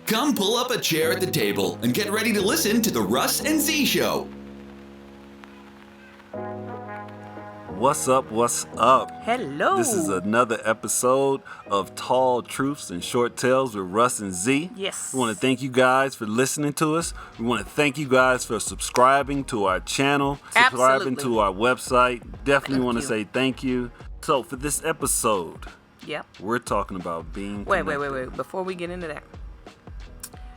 Come pull up a chair at the table and get ready to listen to the Russ and Z Show. What's up? What's up? Hello. This is another episode of Tall Truths and Short Tales with Russ and Z. Yes. We want to thank you guys for listening to us. We want to thank you guys for subscribing to our channel, subscribing Absolutely. to our website. Definitely Thank want to you. say thank you. So for this episode, Yep. we're talking about being Wait. connected. Before we get into that.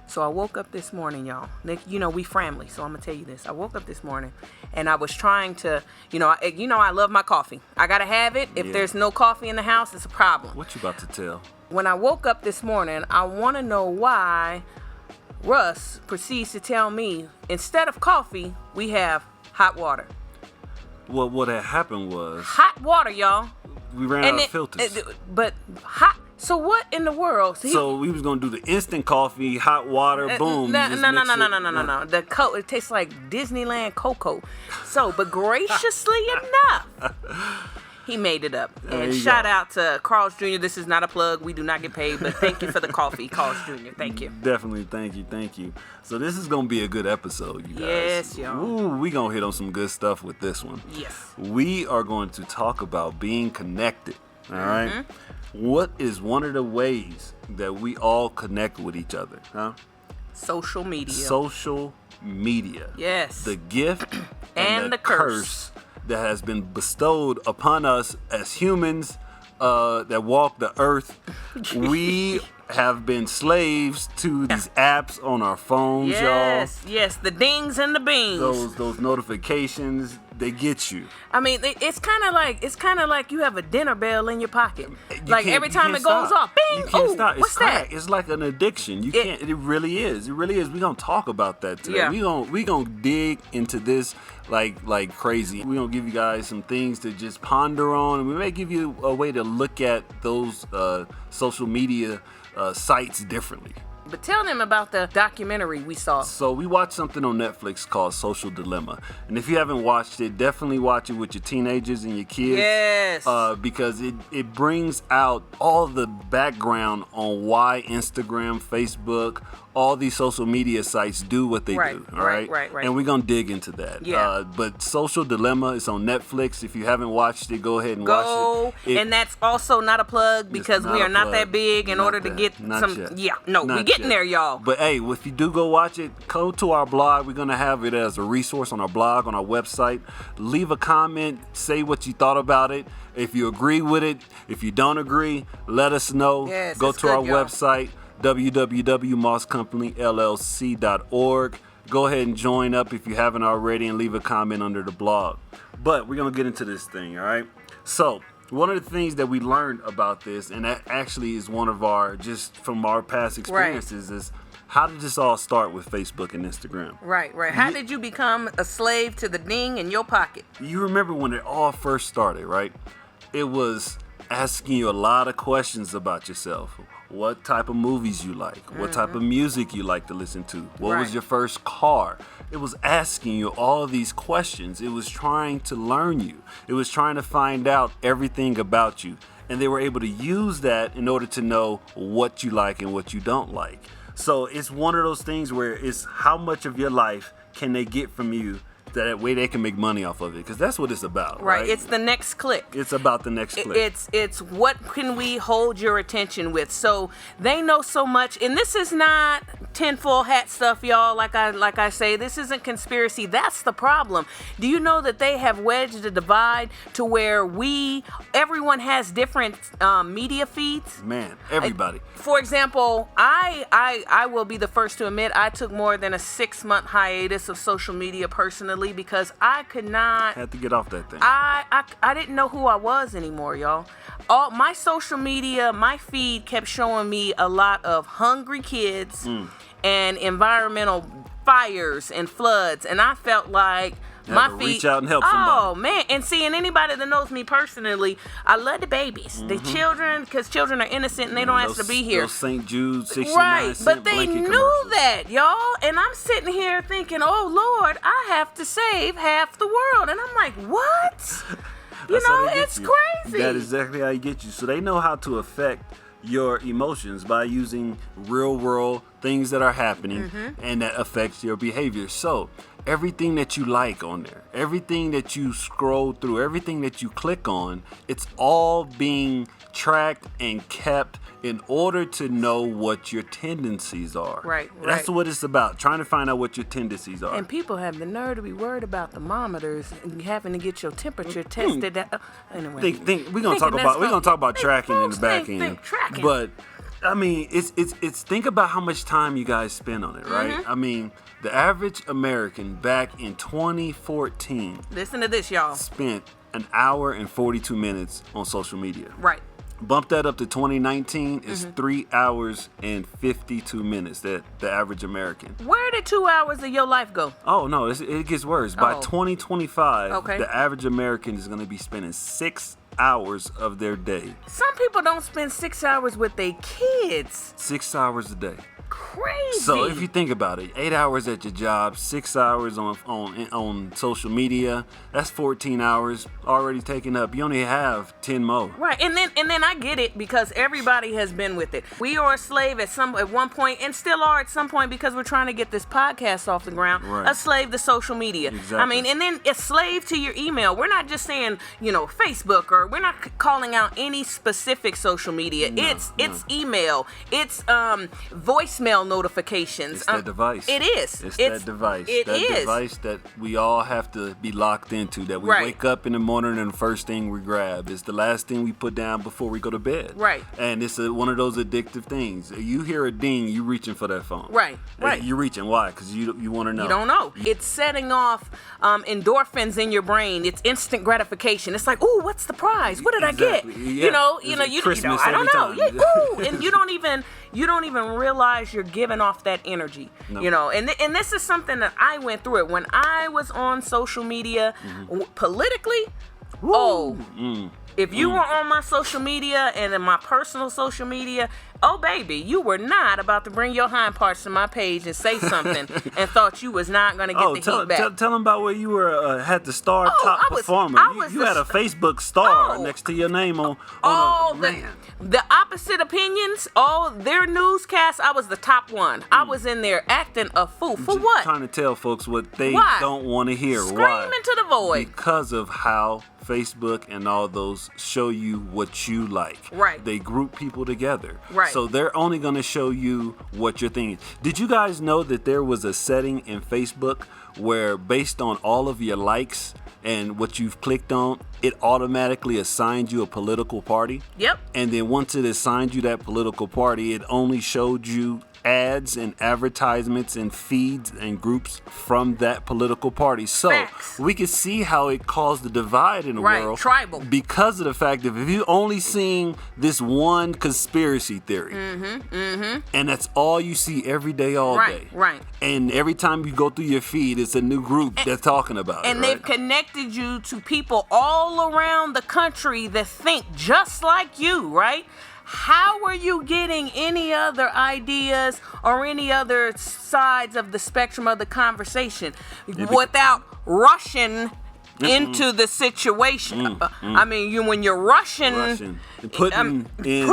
So I woke up this morning, y'all. You know, we family, so I'm going to tell you this. I woke up this morning, and I was trying to, I love my coffee. I got to have it. If Yeah. there's no coffee in the house, it's a problem. What you about to tell? When I woke up this morning, I want to know why Russ proceeds to tell me, instead of coffee, we have hot water. Well, what had happened was Hot water, y'all. we ran out of filters. But hot. So what in the world? So we was gonna do the instant coffee, hot water, boom. No. you just mix it. The it tastes like Disneyland cocoa. So, but graciously enough, he made it up. There And you shout go. out to Carl's Jr. This is not a plug. We do not get paid, but thank you for the coffee, Carl's Jr. Thank you. Definitely, thank you. So this is gonna be a good episode, you guys. Yes, y'all. Ooh, we gonna hit on some good stuff with this one. Yes. We are going to talk about being connected. All right. Mm-hmm. What is one of the ways that we all connect with each other? Huh? Social media. Social media. Yes. The gift And the curse. that has been bestowed upon us as humans that walk the earth. We have been slaves to these apps on our phones, Yes. The dings and the beans. y'all. Those notifications, they get you. I mean, it's kind of like you have a dinner bell in your pocket. You Like can't- every you time can't it goes stop. off, bing! You can't Ooh, stop. It's what's crack. that? It's like an addiction. You can't. It really is. It really is. We gonna talk about that today. Yeah. We gonna dig into this like crazy. We gonna give you guys some things to just ponder on, and we may give you a way to look at those social media sites differently. But tell them about the documentary we saw. So we watched something on Netflix called Social Dilemma, and if you haven't watched it, definitely watch it with your teenagers and your kids. Yes. Because it brings out all the background on why Instagram, Facebook, all these social media sites do what they Right, do. All right. right. And we're gonna dig into that. Yeah. But Social Dilemma is on Netflix. If you haven't watched it, go ahead and Go, watch it. and that's also not a plug because not we a are not plug. that big in Not order to that. get Not some. yet. Yeah, no, Not we getting yet. there, y'all. But hey, if you do go watch it, go to our blog. We're gonna have it as a resource on our blog, on our website. Leave a comment, say what you thought about it. If you agree with it, if you don't agree, let us know. Yes, go it's to our good, y'all. website, www.mosscompanyllc.org. Go ahead and join up if you haven't already and leave a comment under the blog. But we're gonna get into this thing, all right? So one of the things that we learned about this, and that actually is one of our, just from our past experiences, is how did this all start with Facebook and Instagram? Right. How did you become a slave to the ding in your pocket? You remember when it all first started, right? It was asking you a lot of questions about yourself. What type of movies you like? What type of music you like to listen to? What was Right. your first car? It was asking you all of these questions. It was trying to learn you. It was trying to find out everything about you. And they were able to use that in order to know what you like and what you don't like. So it's one of those things where it's how much of your life can they get from you that way they can make money off of it, because that's what it's about, right? It's the next click. It's about the next click. It's what can we hold your attention with? So they know so much, and this is not tinfoil hat stuff, y'all. Like I say, this isn't conspiracy. That's the problem. Do you know that they have wedged the divide to where everyone has different media feeds? Man, everybody. For example, I will be the first to admit I took more than a 6-month hiatus of social media personally because I could not. Had to get off that thing. I didn't know who I was anymore, y'all. All my social media, my feed kept showing me a lot of hungry kids and environmental fires and floods, and I felt like my to feet. reach out and help Oh somebody. man, and seeing anybody that knows me personally, I love the babies, the children, because children are innocent and they don't have to be here. Those St. Jude 69 Right, cent but they blanket knew commercials. that, y'all. And I'm sitting here thinking, oh, Lord, I have to save half the world. And I'm like, what? That's how they get it's you. crazy. That is exactly how you get you. So they know how to affect your emotions by using real world things that are happening and that affects your behavior. So everything that you like on there, everything that you scroll through, everything that you click on, it's all being tracked and kept in order to know what your tendencies are. Right. That's what it's about, trying to find out what your tendencies are. And people have the nerve to be worried about thermometers and having to get your temperature tested. Anyway, We're gonna talk about tracking in the back end. Tracking. But I mean, it's think about how much time you guys spend on it, right? I mean, the average American back in 2014 listen to this, y'all. spent an hour and 42 minutes on social media. Right. Bump that up to 2019, it's 3 hours and 52 minutes, that the average American. Where did 2 hours of your life go? Oh, no, it gets worse. By 2025, Okay. the average American is going to be spending 6 hours of their day. Some people don't spend 6 hours with their kids. 6 hours a day. Crazy. So if you think about it, 8 hours at your job, 6 hours on social media, that's 14 hours already taken up. You only have 10 more. Right, and then I get it because everybody has been with it. We are a slave at one point, and still are at some point because we're trying to get this podcast off the ground. Right. A slave to social media. Exactly. I mean, and then a slave to your email. We're not just saying Facebook, or we're not calling out any specific social media. It's email. It's voicemail notifications. It's that device. It is. It's that device. It that is. device that we all have to be locked into. That we Right. wake up in the morning and the first thing we grab. It's the last thing we put down before we go to bed. Right. And it's one of those addictive things. You hear a ding, you reaching for that phone. Right. Right. You're reaching. Why? Because you want to know. You don't know. It's setting off endorphins in your brain. It's instant gratification. It's like, ooh, what's the prize? What did I get? Exactly. Yeah. It's Christmas I don't every know. time. Yeah, ooh, and you don't even realize you're giving off that energy. No. And this is something that I went through it when I was on social media politically. If you were on my social media and in my personal social media, oh baby, you were not about to bring your hind parts to my page and say something and thought you was not going to get the heat back. Tell them about where you were had the star top performer. You had a Facebook star next to your name on the opposite opinions, all their newscasts, I was the top one. I was in there acting a fool. For Just what? Trying to tell folks what they Why? don't want to hear. Scream Why? into the void. Because of how Facebook and all those show you what you like. Right. They group people together. Right. So they're only going to show you what you're thinking. Did you guys know that there was a setting in Facebook where based on all of your likes and what you've clicked on, it automatically assigned you a political party? Yep. And then once it assigned you that political party, it only showed you ads and advertisements and feeds and groups from that political party. So Facts. we can see how it caused the divide in the world. Tribal. Because of the fact that if you only seeing this one conspiracy theory, and that's all you see every day, all day. Right. And every time you go through your feed, it's a new group that's talking about it. And right? they've connected you to people all around the country that think just like you, right? How are you getting any other ideas or any other sides of the spectrum of the conversation without rushing into the situation? I mean, when you're rushing. Putting in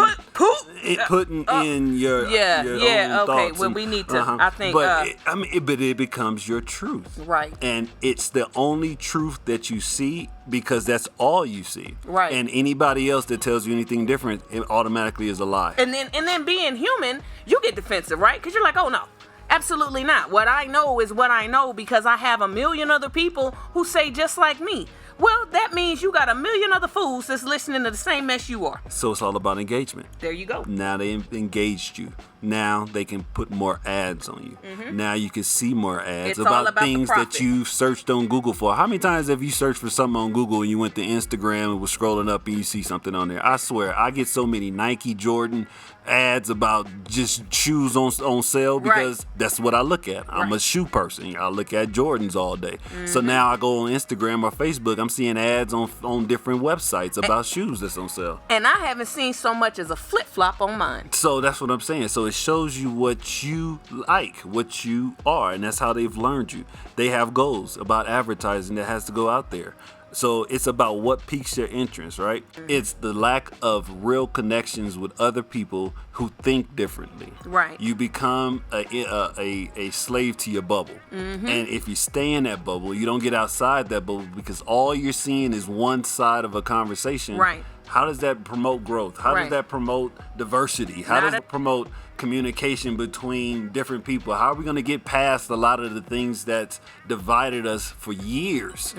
your own okay. thoughts Well, and- we need to. I think. But it becomes your truth, Right. And it's the only truth that you see because that's all you see, Right. And anybody else that tells you anything different, it automatically is a lie. And then being human, you get defensive, right? Because you're like, oh no, absolutely not. What I know is what I know because I have a million other people who say just like me. Well, that means you got a million other fools that's listening to the same mess you are. So it's all about engagement. There you go. Now they engaged you. Now they can put more ads on you. Now you can see more ads It's all about the things that profit. you searched on Google for. How many times have you searched for something on Google and you went to Instagram and was scrolling up and you see something on there? I swear, I get so many Nike, Jordan ads about just shoes on sale because that's what I look at. I'm a shoe person. I look at Jordans all day. So now I go on Instagram or Facebook, I'm seeing ads on different websites about shoes that's on sale. And I haven't seen so much as a flip-flop on mine. So that's what I'm saying. So it shows you what you like, what you are, and that's how they've learned you. They have goals about advertising that has to go out there. So it's about what piques their interest, right? It's the lack of real connections with other people who think differently. Right. You become a slave to your bubble. And if you stay in that bubble, you don't get outside that bubble because all you're seeing is one side of a conversation. Right. How does that promote growth? How Right. does that promote diversity? How does it promote communication between different people? How are we going to get past a lot of the things that's divided us for years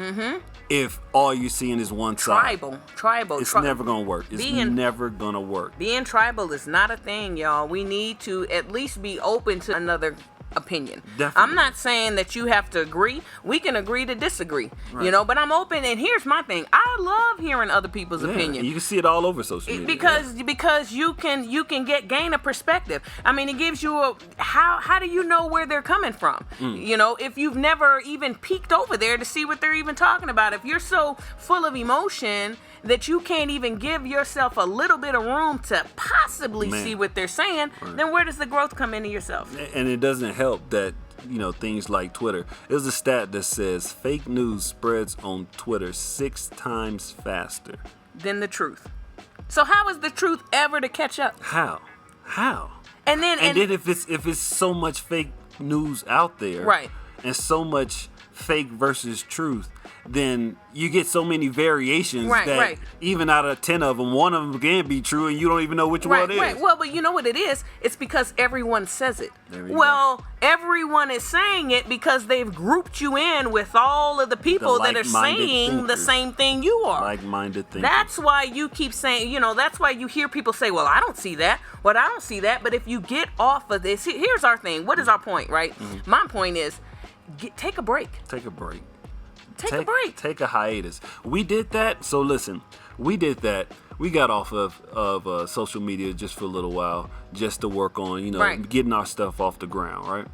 if all you're seeing is one side? Tribal. It's never going to work. It's never going to work. Being tribal is not a thing, y'all. We need to at least be open to another opinion. Definitely. I'm not saying that you have to agree. We can agree to disagree, you know, but I'm open. And here's my thing. I love hearing other people's opinion. You can see it all over social media. Because you can gain a perspective. I mean, it gives you how do you know where they're coming from? You know, if you've never even peeked over there to see what they're even talking about. If you're so full of emotion that you can't even give yourself a little bit of room to possibly see what they're saying, then where does the growth come into yourself? And it doesn't help that, you know, things like Twitter. There's a stat that says fake news spreads on Twitter 6 times faster Than the truth. So how is the truth ever to catch up? How? And then if it's so much fake news out there, Right. and so much fake versus truth, then you get so many variations that even out of 10 of them, one of them can be true and you don't even know which one it is. Right. Well, but you know what it is? It's because everyone says it. Go. Everyone is saying it because they've grouped you in with all of the people that are saying the same thing you are. Like-minded thinkers. That's why you keep saying, you know, that's why you hear people say, well, I don't see that. Well, I don't see that. But if you get off of this, here's our thing. What is our point, right? My point is, take a break. Take a break. Take a break. Take a hiatus. We did that. So listen, we did that. We got off of social media just for a little while, just to work on, you know, getting our stuff off the ground, right?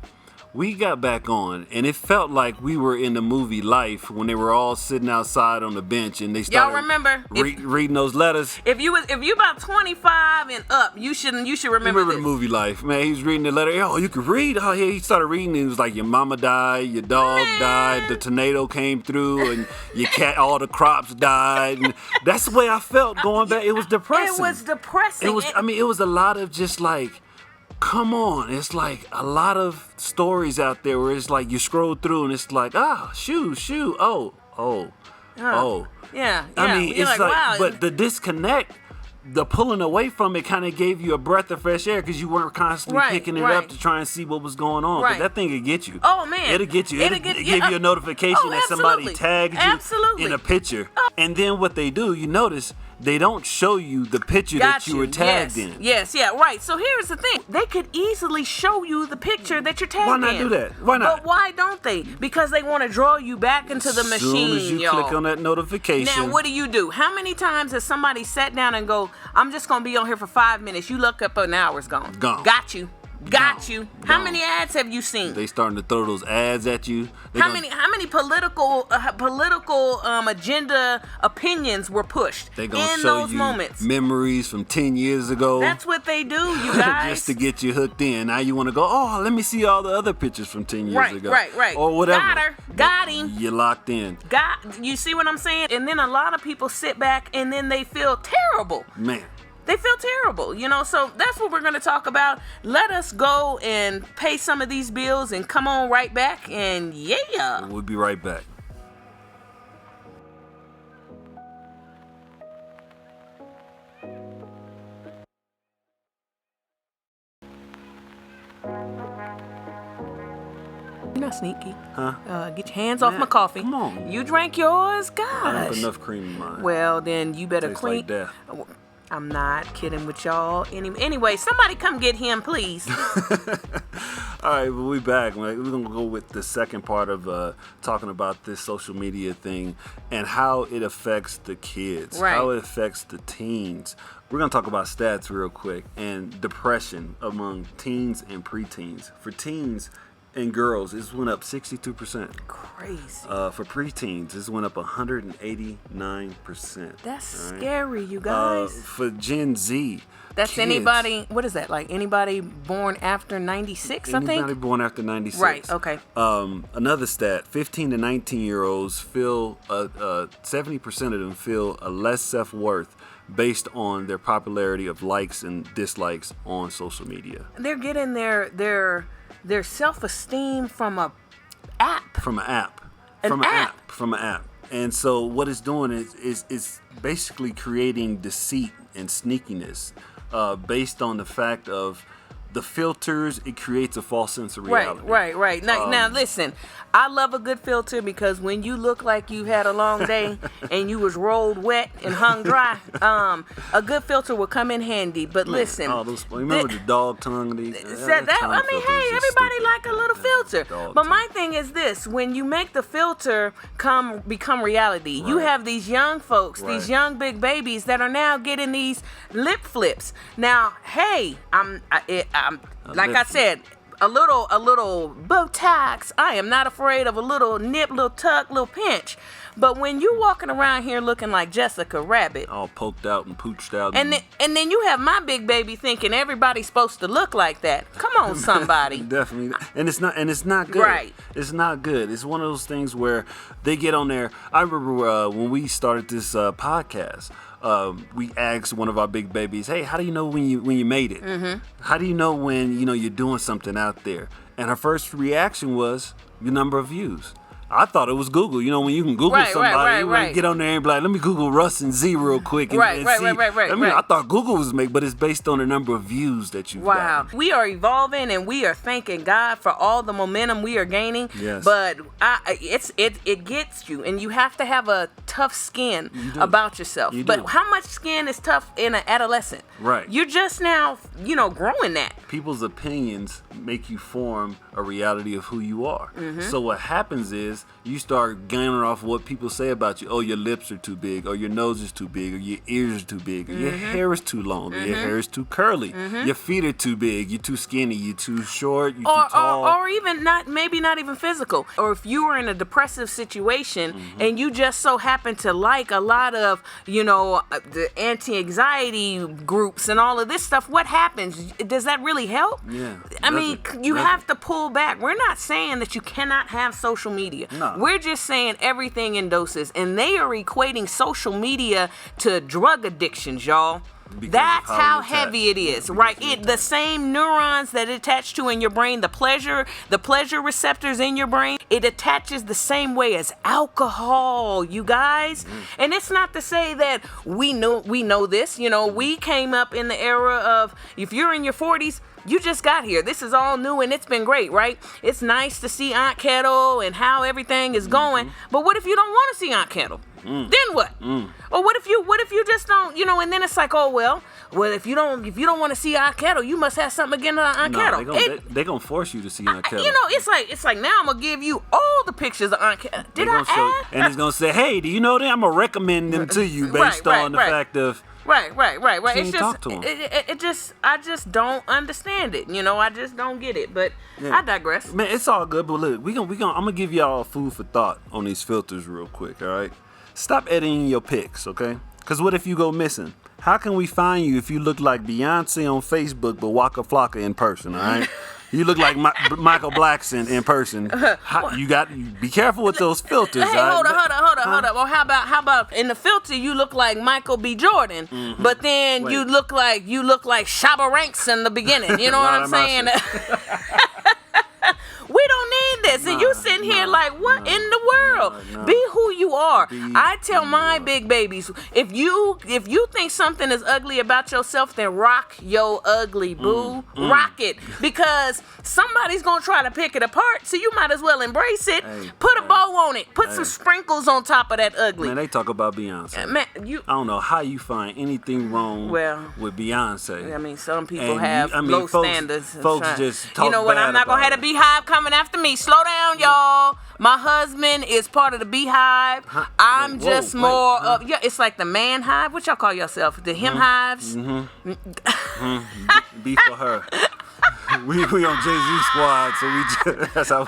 We got back on, and it felt like we were in the movie Life when they were all sitting outside on the bench and they started Y'all remember reading those letters. If you about 25 and up, you should remember the movie Life, man. He was reading the letter. Oh, you could read. Oh, yeah. He started reading. And it was like your mama died, your dog died, the tornado came through, and your cat. All the crops died. And that's the way I felt going back. It was depressing. It was depressing. It was. I mean, it was a lot of just like. Come on, it's like a lot of stories out there where it's like you scroll through and it's like, shoo, Yeah. I mean, You're it's like, wow. but the disconnect, the pulling away from it kind of gave you a breath of fresh air because you weren't constantly picking it up to try and see what was going on. But that thing could get you. Oh, man. It'll get you. It'll give you a notification that somebody tagged you in a picture. And then what they do, you notice, they don't show you the picture that you were tagged in. Yes, right. So here's the thing. They could easily show you the picture that you're tagged in. Why not do that? Why not? But why don't they? Because they want to draw you back into the machine, As soon as you click on that notification. Now, what do? How many times has somebody sat down and go, I'm just going to be on here for 5 minutes. You look up, an hour's gone. Got you. How many ads have you seen? They starting to throw those ads at you. How many political agenda opinions were pushed they gonna in show those you moments? Memories from 10 years ago. That's what they do, you guys. Just to get you hooked in. Now you want to go, let me see all the other pictures from 10 years ago. Right. Or whatever. Got her. Got him. You're locked in. You see what I'm saying? And then a lot of people sit back and then they feel terrible. Man. They feel terrible, you know, so that's what we're going to talk about. Let us go and pay some of these bills and come on right back, and yeah. We'll be right back. You're not sneaky. Huh? Get your hands off my coffee. Come on. You drank yours? Gosh. I don't have enough cream in mine. Well, then you better Tastes clean. like death. I'm not kidding with y'all. Anyway, somebody come get him, please. All right, well, we back. We're going to go with the second part of talking about this social media thing and how it affects the kids, how it affects the teens. We're going to talk about stats real quick and depression among teens and preteens. For teens and girls, it went up 62%. Crazy. For preteens, it went up 189%. That's scary, you guys. For Gen Z, That's kids. anybody, what is that, like anybody born after 96, I think? Anybody born after 96. Right, okay. Another stat, 15 to 19-year-olds feel, 70% of them feel a less self-worth based on their popularity of likes and dislikes on social media. They're getting their self-esteem from a app. From an app. From an app. And so what it's doing is basically creating deceit and sneakiness based on the fact of the filters. It creates a false sense of reality. Right. Now listen, I love a good filter because when you look like you had a long day and you was rolled wet and hung dry, a good filter will come in handy. But listen, remember the dog tongue? Everybody like a little filter. But my thing is this: when you make the filter become reality, you have these young folks, these young big babies that are now getting these lip flips. Now, hey, I'm like I said, a little Botox. I am not afraid of a little nip, little tuck, little pinch. But when you walking around here looking like Jessica Rabbit, all poked out and pooched out, and then you have my big baby thinking everybody's supposed to look like that. Come on, somebody. Definitely, and it's not good. Right. It's not good. It's one of those things where they get on there. I remember when we started this podcast. We asked one of our big babies, "Hey, how do you know when you made it? Mm-hmm. How do you know when you're doing something out there?" And her first reaction was the number of views. I thought it was Google. When you can Google somebody, you get on there and be like, let me Google Russ and Z real quick and see. I thought Google was but it's based on the number of views that you've gotten. We are evolving and we are thanking God for all the momentum we are gaining. Yes. But it gets you, and you have to have a tough skin about yourself. But how much skin is tough in an adolescent? Right. You're just now, growing that. People's opinions make you form a reality of who you are. Mm-hmm. So what happens is you start gaining off what people say about you. Oh, your lips are too big, or your nose is too big, or your ears are too big, or your hair is too long, or your hair is too curly, your feet are too big, you're too skinny, you're too short, you're too tall. Or even not even physical. Or if you were in a depressive situation and you just so happen to like a lot of, the anti-anxiety groups and all of this stuff, what happens? Does that really help? Yeah. I mean, you have to pull back. We're not saying that you cannot have social media. No. We're just saying everything in doses. And they are equating social media to drug addictions, y'all. That's how heavy it is, right? The same neurons that it attach to in your brain, the pleasure receptors in your brain, it attaches the same way as alcohol, you guys. And it's not to say that we know this. We came up in the era of, if you're in your 40s, you just got here. This is all new and it's been great, right? It's nice to see Aunt Kettle and how everything is going. But what if you don't want to see Aunt Kettle? Then what? Or what if you just don't, and then it's like, well, if you don't want to see Aunt Kettle, you must have something against Aunt Kettle. They're gonna force you to see Aunt Kettle. It's like now I'm gonna give you all the pictures of Aunt Kettle. Did I add? And it's gonna say, hey, do you know them? I'm gonna recommend them to you based on the fact of. Right. It's just, talk to him. I just don't understand it. I just don't get it. But I digress. Man, it's all good. But look, I'm gonna give y'all food for thought on these filters real quick. All right, stop editing your pics, okay? Because what if you go missing? How can we find you if you look like Beyonce on Facebook but Waka Flocka in person? All right. You look like Michael Blackson in person. Be careful with those filters. Hey, hold up. Or how about in the filter you look like Michael B. Jordan, but then you look like Shabba Ranks in the beginning. You know what I'm saying? We don't need this. And you sitting here like, what in the world? Be who you are. I tell my big babies, if you think something is ugly about yourself, then rock your ugly, boo. Rock it. Because somebody's going to try to pick it apart, so you might as well embrace it. Put a bow on it. Put some sprinkles on top of that ugly. Man, they talk about Beyonce. Man, I don't know how you find anything wrong with Beyonce. I mean, some people have low standards. Folks just talk You know what? bad I'm not going to have the Beehive coming after me. Slow down, y'all. My husband is part of the Beehive. I'm just more of, it's like the man hive. What y'all call yourself? The him hives? Be for her. we on Jay-Z squad, so that's how we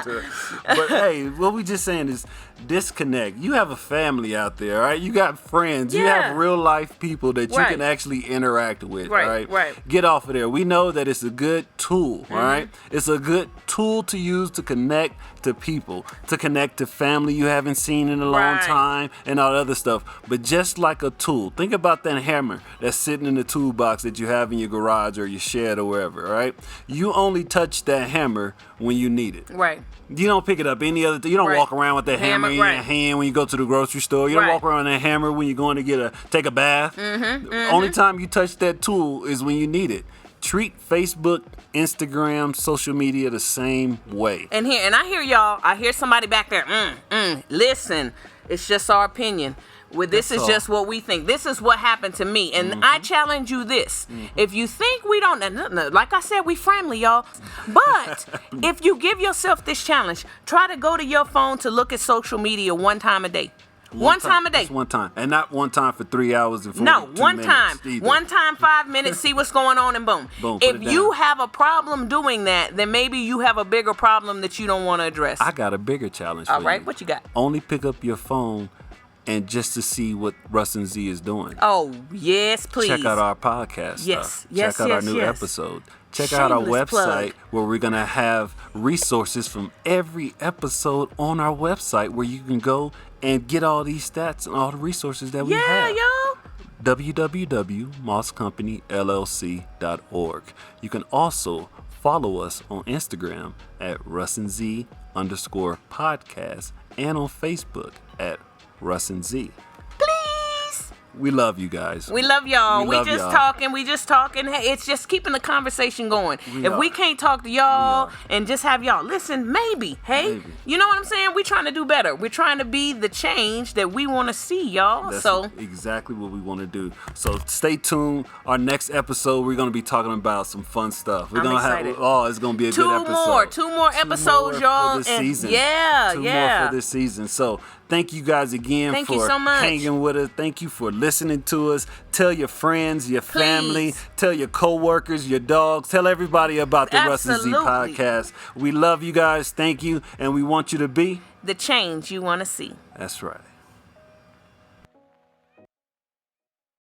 do it. But hey, what we just saying is disconnect. You have a family out there, all right? You got friends. You Yeah. have real life people that you Right. can actually interact with, Right, all right? right. Get off of there. We know that it's a good tool, all right? It's a good tool to use to connect to people, to connect to family you haven't seen in a long Right. time and all that other stuff. But just like a tool, think about that hammer that's sitting in the toolbox that you have in your garage or your shed or wherever, all right? You only touch that hammer when you need it. Right. You don't pick it up any other. You don't Right. walk around with that hammer in Right. your hand when you go to the grocery store. You don't Right. walk around with that hammer when you're going to take a bath. The only time you touch that tool is when you need it. Treat Facebook, Instagram, social media the same way. And I hear y'all. I hear somebody back there. Listen, it's just our opinion. Well, this That's is all. just what we think. This is what happened to me. And I challenge you this. If you think we don't, like I said, we friendly, y'all. But if you give yourself this challenge, try to go to your phone to look at social media one time a day. One time a day. Just one time. And not one time for 3 hours and 42 No, one minutes time. either. One time, 5 minutes, see what's going on, and boom. Boom, put If it you down. have a problem doing that, then maybe you have a bigger problem that you don't want to address. I got a bigger challenge All for right, you. what you got? Only pick up your phone and just to see what Russ and Z is doing. Oh, yes, please. Check out our podcast Yes, stuff. yes, Check out our yes, new yes. episode. Check out our Shameless website plug. where we're going to have resources from every episode on our website where you can go and get all these stats and all the resources that we Yeah, have. yo. www.mosscompanyllc.org. You can also follow us on Instagram at RussandZ_podcast and on Facebook at Russ and Z. Please. We love you guys. We love y'all. We We love just y'all. talking. We just talking. Hey, it's just keeping the conversation going. If we are. can't talk to y'all and just have y'all listen, maybe. Hey, Maybe. you know what I'm saying? We're trying to do better. We're trying to be the change that we want to see, y'all. That's So exactly what we want to do. So stay tuned. Our next episode, we're going to be talking about some fun stuff. We're I'm gonna excited. have it's going to be a good episode. two more episodes, y'all. for this And season. yeah, two yeah. more for this season. So thank you guys again Thank for you so much. hanging with us. Thank you for listening to us. Tell your friends, your family, Please. tell your coworkers, your dogs. Tell everybody about the Russ and Z Absolutely. podcast. We love you guys. Thank you, and we want you to be. The change you want to see. That's right.